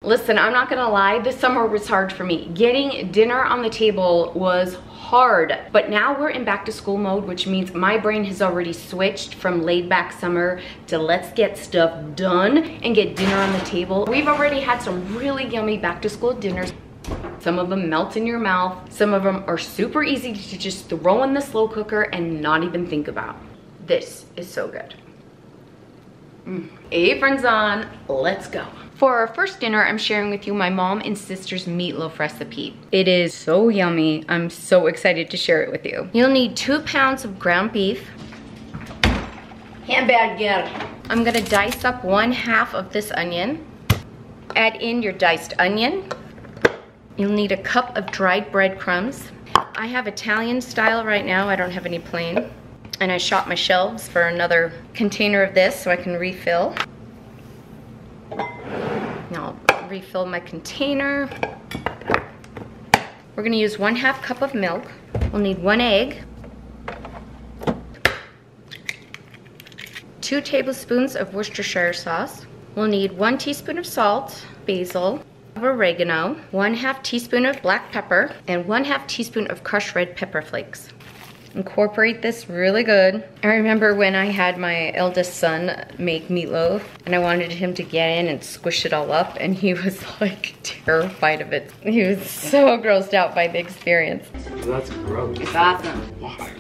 Listen, I'm not gonna lie, this summer was hard for me. Getting dinner on the table was hard, but now we're in back to school mode, which means my brain has already switched from laid back summer to let's get stuff done and get dinner on the table. We've already had some really yummy back to school dinners. Some of them melt in your mouth. Some of them are super easy to just throw in the slow cooker and not even think about. This is so good. Apron's on, let's go. For our first dinner, I'm sharing with you my mom and sister's meatloaf recipe. It is so yummy. I'm so excited to share it with you. You'll need 2 pounds of ground beef. Hamburger. I'm gonna dice up 1/2 of this onion. Add in your diced onion. You'll need a cup of dried breadcrumbs. I have Italian style right now. I don't have any plain. And I shot my shelves for another container of this so I can refill. Now I'll refill my container. We're gonna use 1/2 cup of milk. We'll need 1 egg. 2 tablespoons of Worcestershire sauce. We'll need 1 teaspoon of salt, basil, of oregano, 1/2 teaspoon of black pepper, and 1/2 teaspoon of crushed red pepper flakes. Incorporate this really good. I remember when I had my eldest son make meatloaf and I wanted him to get in and squish it all up, and he was like terrified of it. He was so grossed out by the experience. That's gross. It's awesome. Why?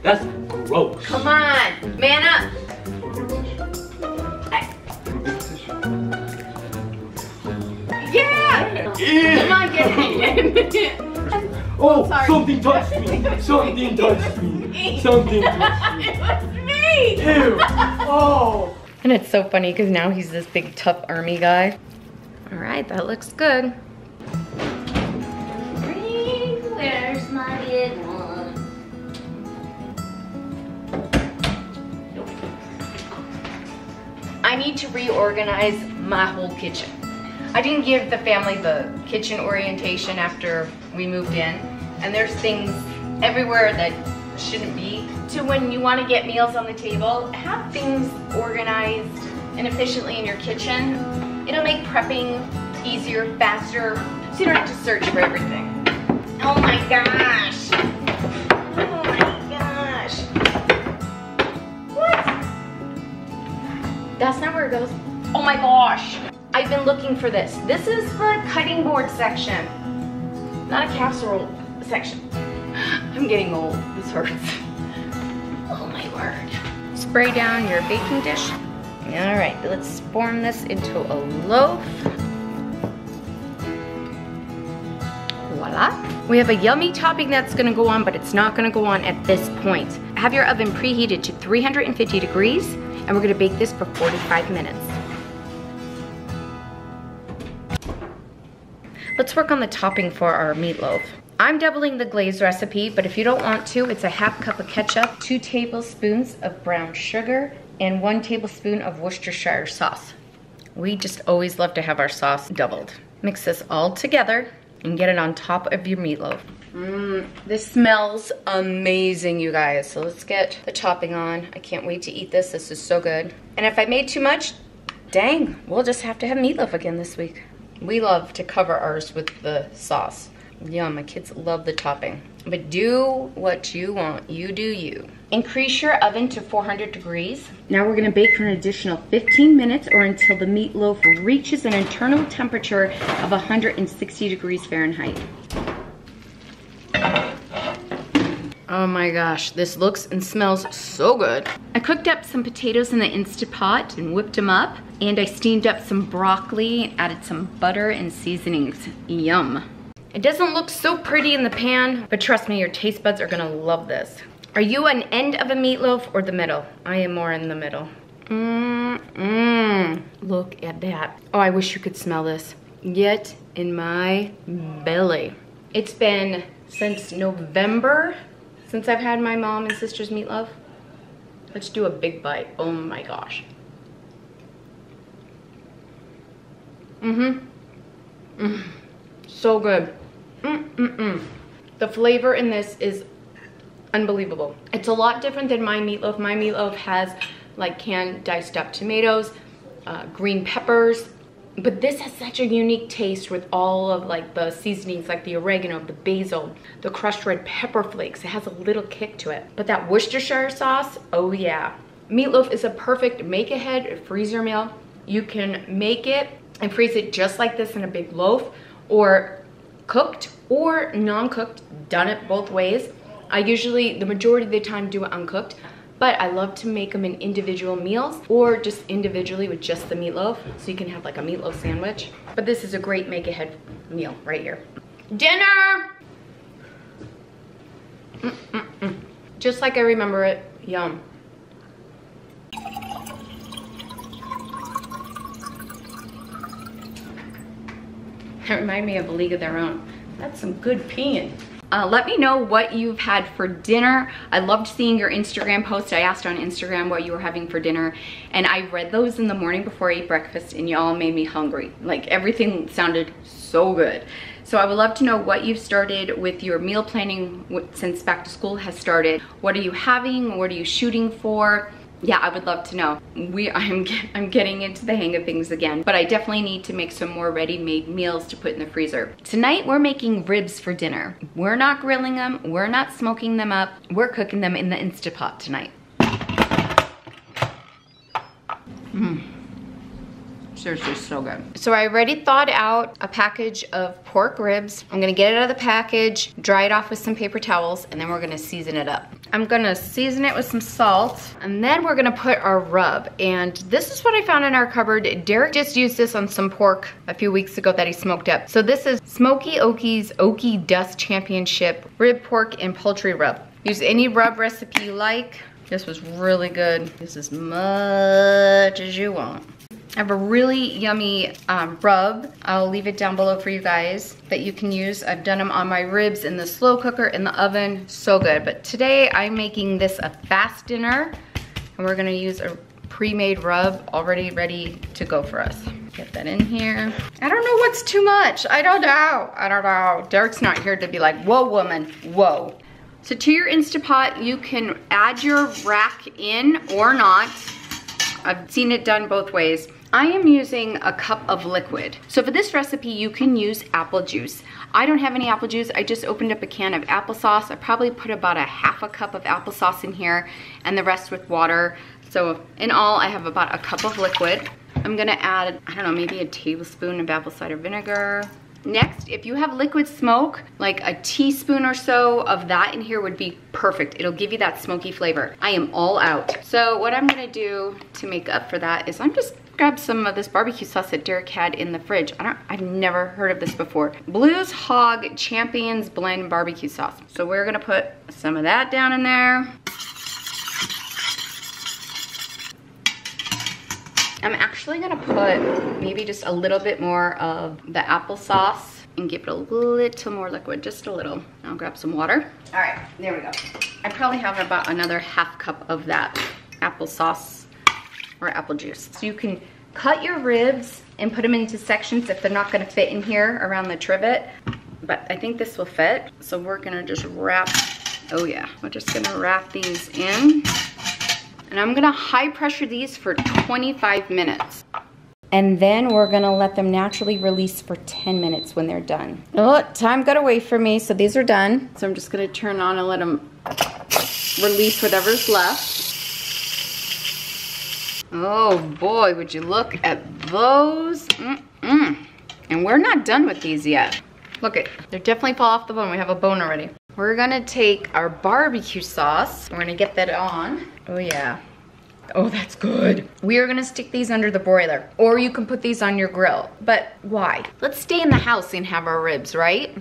That's gross. Come on, man up. Yeah! Come on, get it. Oh, sorry. Something touched me. Something touched me. Something touched me. It was me! Ew. Oh. And it's so funny because now he's this big tough army guy. All right, that looks good. Where's my big one? I need to reorganize my whole kitchen. I didn't give the family the kitchen orientation after we moved in, and there's things everywhere that shouldn't be. So when you want to get meals on the table, have things organized and efficiently in your kitchen. It'll make prepping easier, faster, so you don't have to search for everything. Oh my gosh! Oh my gosh! What? That's not where it goes. Oh my gosh! I've been looking for this. This is the cutting board section, not a casserole section. I'm getting old, this hurts. Oh my word. Spray down your baking dish. All right, let's form this into a loaf. Voila. We have a yummy topping that's gonna go on, but it's not gonna go on at this point. Have your oven preheated to 350 degrees, and we're gonna bake this for 45 minutes. Let's work on the topping for our meatloaf. I'm doubling the glaze recipe, but if you don't want to, it's a 1/2 cup of ketchup, 2 tablespoons of brown sugar, and 1 tablespoon of Worcestershire sauce. We just always love to have our sauce doubled. Mix this all together and get it on top of your meatloaf. This smells amazing, you guys. So let's get the topping on. I can't wait to eat this. This is so good. And if I made too much, dang, we'll just have to have meatloaf again this week. We love to cover ours with the sauce. Yum, my kids love the topping. But do what you want, you do you. Increase your oven to 400 degrees. Now we're gonna bake for an additional 15 minutes or until the meatloaf reaches an internal temperature of 160 degrees Fahrenheit. Oh my gosh, this looks and smells so good. I cooked up some potatoes in the Instant Pot and whipped them up, and I steamed up some broccoli and added some butter and seasonings. Yum. It doesn't look so pretty in the pan, but trust me, your taste buds are gonna love this. Are you an end of a meatloaf or the middle? I am more in the middle. Look at that. Oh, I wish you could smell this. Get in my belly. It's been since November since I've had my mom and sister's meatloaf. Let's do a big bite. Oh my gosh. So good. The flavor in this is unbelievable. It's a lot different than my meatloaf. My meatloaf has like canned diced up tomatoes, green peppers, But this has such a unique taste with all of like the seasonings, like the oregano, the basil, the crushed red pepper flakes. It has a little kick to it. But that Worcestershire sauce, oh yeah. Meatloaf is a perfect make ahead freezer meal. You can make it and freeze it just like this in a big loaf, or cooked or non-cooked, done it both ways. I usually, the majority of the time, do it uncooked, but I love to make them in individual meals or just individually with just the meatloaf, so you can have like a meatloaf sandwich. But this is a great make ahead meal right here. Dinner! Just like I remember it, yum. That reminded me of A League of Their Own. That's some good peeing. Let me know what you've had for dinner. I loved seeing your Instagram post. I asked on Instagram what you were having for dinner, and I read those in the morning before I ate breakfast, and y'all made me hungry. Like, everything sounded so good. So I would love to know what you've started with your meal planning since back to school has started. What are you having? What are you shooting for? Yeah, I would love to know. I'm getting into the hang of things again, but I definitely need to make some more ready-made meals to put in the freezer. Tonight, we're making ribs for dinner. We're not grilling them. We're not smoking them up. We're cooking them in the Instapot tonight. Seriously, so good. So I already thawed out a package of pork ribs. I'm gonna get it out of the package, dry it off with some paper towels, and then we're gonna season it up. I'm gonna season it with some salt, and then we're gonna put our rub. And this is what I found in our cupboard. Derek just used this on some pork a few weeks ago that he smoked up. So this is Smoky Oki's Okie Dust Championship Rib Pork and Poultry Rub. Use any rub recipe you like. This was really good. Use as much as you want. I have a really yummy rub. I'll leave it down below for you guys that you can use. I've done them on my ribs in the slow cooker in the oven. So good. But today I'm making this a fast dinner, and we're gonna use a pre-made rub already ready to go for us. Get that in here. I don't know what's too much. I don't know. Derek's not here to be like, whoa, woman, whoa. So to your Instapot, you can add your rack in or not. I've seen it done both ways. I am using a cup of liquid. So for this recipe, you can use apple juice. I don't have any apple juice. I just opened up a can of applesauce. I probably put about a half a cup of applesauce in here and the rest with water. So in all, I have about a cup of liquid. I'm gonna add, I don't know, maybe a tablespoon of apple cider vinegar. Next, if you have liquid smoke, like a teaspoon or so of that in here would be perfect. It'll give you that smoky flavor. I am all out. So what I'm gonna do to make up for that is I'm just grab some of this barbecue sauce that Derek had in the fridge. I've never heard of this before. Blues Hog Champions Blend Barbecue Sauce. So we're gonna put some of that down in there. I'm actually gonna put maybe just a little bit more of the applesauce and give it a little more liquid, just a little. I'll grab some water. All right, there we go. I probably have about another half cup of that applesauce or apple juice. So you can cut your ribs and put them into sections if they're not gonna fit in here around the trivet. But I think this will fit. So we're gonna just wrap, oh yeah, we're just gonna wrap these in. And I'm gonna high pressure these for 25 minutes. And then we're gonna let them naturally release for 10 minutes when they're done. Oh, time got away from me, so these are done. So I'm just gonna turn on and let them release whatever's left. Oh boy, would you look at those. And we're not done with these yet. Look it, they definitely fall off the bone. We have a bone already. We're gonna take our barbecue sauce. We're gonna get that on. Oh yeah. Oh, that's good. We are gonna stick these under the broiler, or you can put these on your grill. But why? Let's stay in the house and have our ribs, right?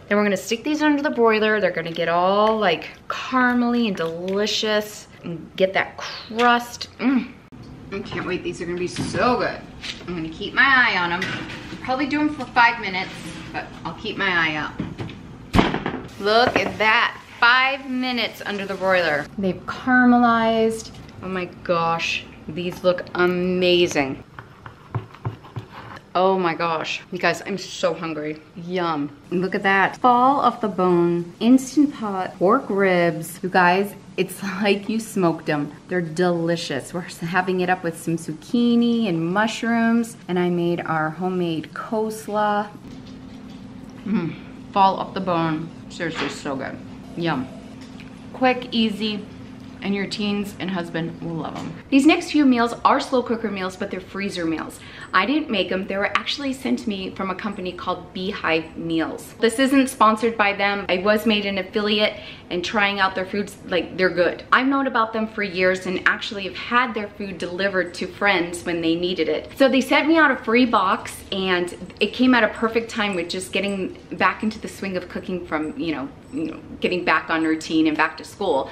Then we're gonna stick these under the broiler. They're gonna get all like caramely and delicious and get that crust. I can't wait, these are gonna be so good. I'm gonna keep my eye on them. I'll probably do them for 5 minutes, but I'll keep my eye out. Look at that, 5 minutes under the broiler. They've caramelized. Oh my gosh, these look amazing. Oh my gosh, you guys, I'm so hungry. Yum. Look at that, fall off the bone, Instant Pot pork ribs. You guys, It's like you smoked them. They're delicious. We're having it up with some zucchini and mushrooms, and I made our homemade coleslaw. Fall off the bone. Seriously, so good. Yum. Quick, easy, and your teens and husband will love them. These next few meals are slow cooker meals, but they're freezer meals. I didn't make them. They were actually sent to me from a company called Beehive Meals. This isn't sponsored by them. I was made an affiliate and trying out their foods, like, they're good. I've known about them for years and actually have had their food delivered to friends when they needed it. So they sent me out a free box, and it came at a perfect time with just getting back into the swing of cooking from, you know, getting back on routine and back to school.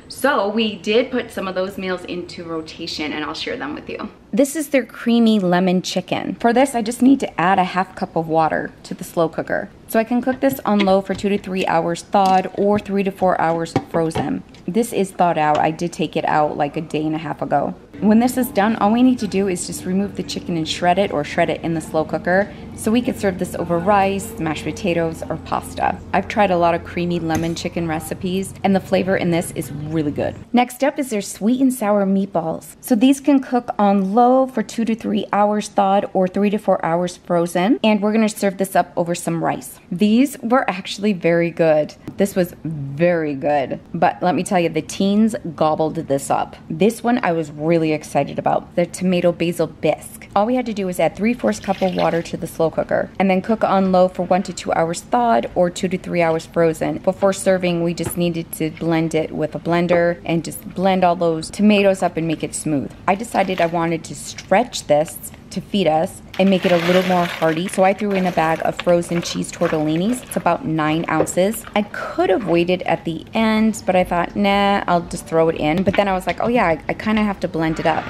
So we did put some of those meals into rotation, and I'll share them with you. This is their creamy lemon chicken. For this, I just need to add a half cup of water to the slow cooker. So I can cook this on low for 2 to 3 hours thawed or 3 to 4 hours frozen. This is thawed out. I did take it out like a day and a half ago. When this is done, all we need to do is just remove the chicken and shred it, or shred it in the slow cooker, so we could serve this over rice, mashed potatoes, or pasta. I've tried a lot of creamy lemon chicken recipes, and the flavor in this is really good. Next up is their sweet and sour meatballs. So these can cook on low for 2 to 3 hours thawed or 3 to 4 hours frozen, and we're gonna serve this up over some rice. These were actually very good. This was very good, but let me tell you, the teens gobbled this up. This one I was really excited about, the tomato basil bisque. All we had to do was add 3/4 cup of water to the slow cooker and then cook on low for 1 to 2 hours thawed or 2 to 3 hours frozen. Before serving, we just needed to blend it with a blender and just blend all those tomatoes up and make it smooth. I decided I wanted to stretch this to feed us and make it a little more hearty, so I threw in a bag of frozen cheese tortellinis. It's about 9 ounces. I could have waited at the end, but I thought, nah, I'll just throw it in. But then I was like, oh yeah, I kind of have to blend it up.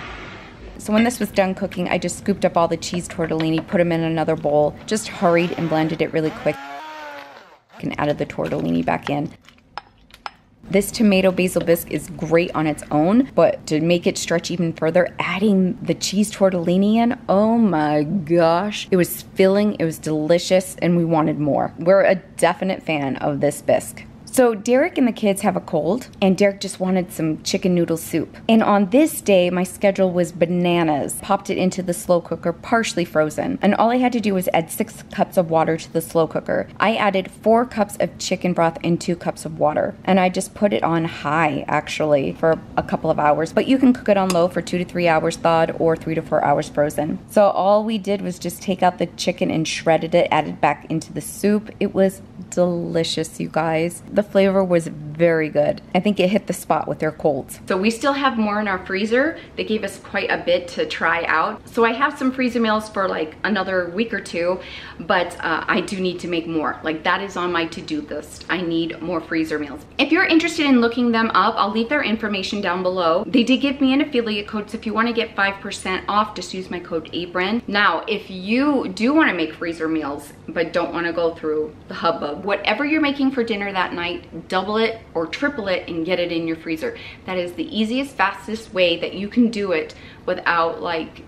So when this was done cooking, I just scooped up all the cheese tortellini, put them in another bowl, just hurried and blended it really quick, and added the tortellini back in. This tomato basil bisque is great on its own, but to make it stretch even further, adding the cheese tortellini in, oh my gosh. It was filling, it was delicious, and we wanted more. We're a definite fan of this bisque. So Derek and the kids have a cold, and Derek just wanted some chicken noodle soup. And on this day, my schedule was bananas. Popped it into the slow cooker, partially frozen. And all I had to do was add 6 cups of water to the slow cooker. I added 4 cups of chicken broth and 2 cups of water. And I just put it on high, actually, for a couple of hours. But you can cook it on low for 2 to 3 hours thawed or 3 to 4 hours frozen. So all we did was just take out the chicken and shredded it, added back into the soup. It was delicious, you guys. The flavor was very good. I think it hit the spot with their colds. So we still have more in our freezer. They gave us quite a bit to try out. So I have some freezer meals for like another week or 2, but I do need to make more. Like, that is on my to-do list. I need more freezer meals. If you're interested in looking them up, I'll leave their information down below. They did give me an affiliate code, so if you want to get 5% off, just use my code Apron. Now, if you do want to make freezer meals, but don't want to go through the hubbub, whatever you're making for dinner that night, double it or triple it and get it in your freezer. That is the easiest, fastest way that you can do it without like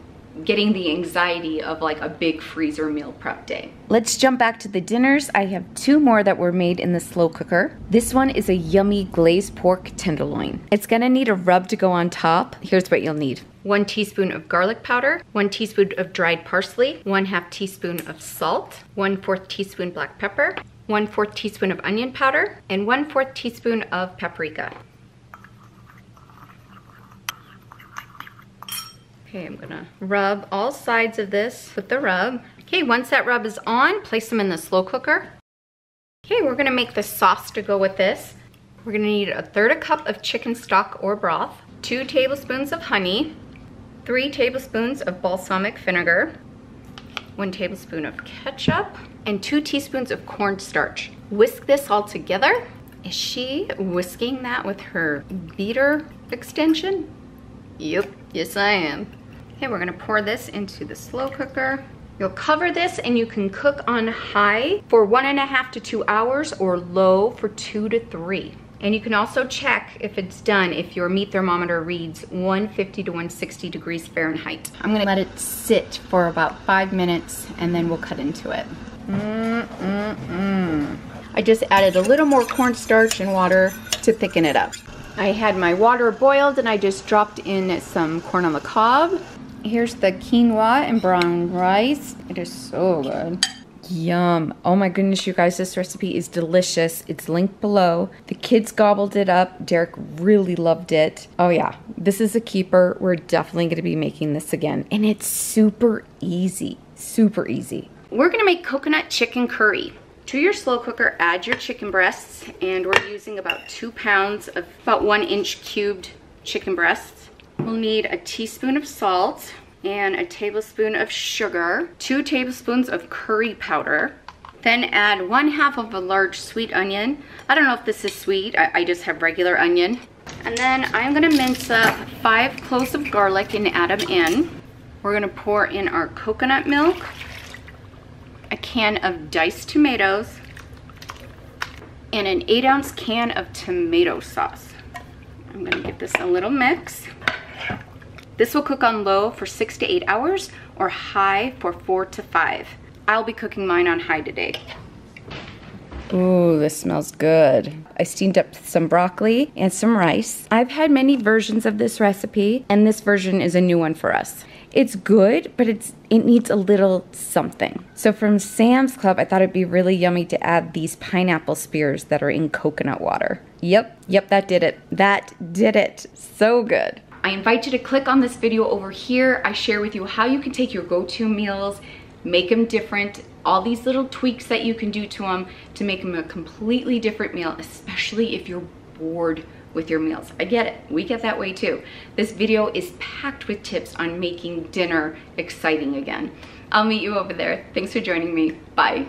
getting the anxiety of like a big freezer meal prep day. Let's jump back to the dinners. I have 2 more that were made in the slow cooker. This one is a yummy glazed pork tenderloin. It's gonna need a rub to go on top. Here's what you'll need. 1 teaspoon of garlic powder, 1 teaspoon of dried parsley, 1/2 teaspoon of salt, 1/4 teaspoon black pepper, 1/4 teaspoon of onion powder, and 1/4 teaspoon of paprika. Okay, I'm gonna rub all sides of this with the rub. Okay, once that rub is on, place them in the slow cooker. Okay, we're gonna make the sauce to go with this. We're gonna need 1/3 cup of chicken stock or broth, 2 tablespoons of honey, 3 tablespoons of balsamic vinegar, 1 tablespoon of ketchup, and 2 teaspoons of cornstarch. Whisk this all together. Is she whisking that with her beater extension? Yep, yes I am. Okay, we're gonna pour this into the slow cooker. You'll cover this and you can cook on high for 1.5 to 2 hours or low for 2 to 3. And you can also check if it's done if your meat thermometer reads 150 to 160 degrees Fahrenheit. I'm gonna let it sit for about 5 minutes and then we'll cut into it. I just added a little more cornstarch and water to thicken it up. I had my water boiled and I just dropped in some corn on the cob. Here's the quinoa and brown rice. It is so good. Yum. Oh my goodness, you guys, this recipe is delicious. It's linked below. The kids gobbled it up. Derek really loved it. Oh yeah, this is a keeper. We're definitely gonna be making this again. And it's super easy, super easy. We're gonna make coconut chicken curry. To your slow cooker, add your chicken breasts, and we're using about 2 pounds of about 1-inch cubed chicken breasts. We'll need a teaspoon of salt and a tablespoon of sugar, 2 tablespoons of curry powder. Then add 1/2 of a large sweet onion. I don't know if this is sweet, I just have regular onion. And then I'm gonna mince up 5 cloves of garlic and add them in. We're gonna pour in our coconut milk, a can of diced tomatoes, and an 8-ounce can of tomato sauce. I'm gonna give this a little mix. This will cook on low for 6 to 8 hours or high for 4 to 5. I'll be cooking mine on high today. Ooh, this smells good. I steamed up some broccoli and some rice. I've had many versions of this recipe, and this version is a new one for us. It's good, but it needs a little something. So from Sam's Club, I thought it'd be really yummy to add these pineapple spears that are in coconut water. Yep, that did it. That did it. So good. I invite you to click on this video over here. I share with you how you can take your go-to meals, make them different, all these little tweaks that you can do to them to make them a completely different meal, especially if you're bored with your meals. I get it, we get that way too. This video is packed with tips on making dinner exciting again. I'll meet you over there. Thanks for joining me, bye.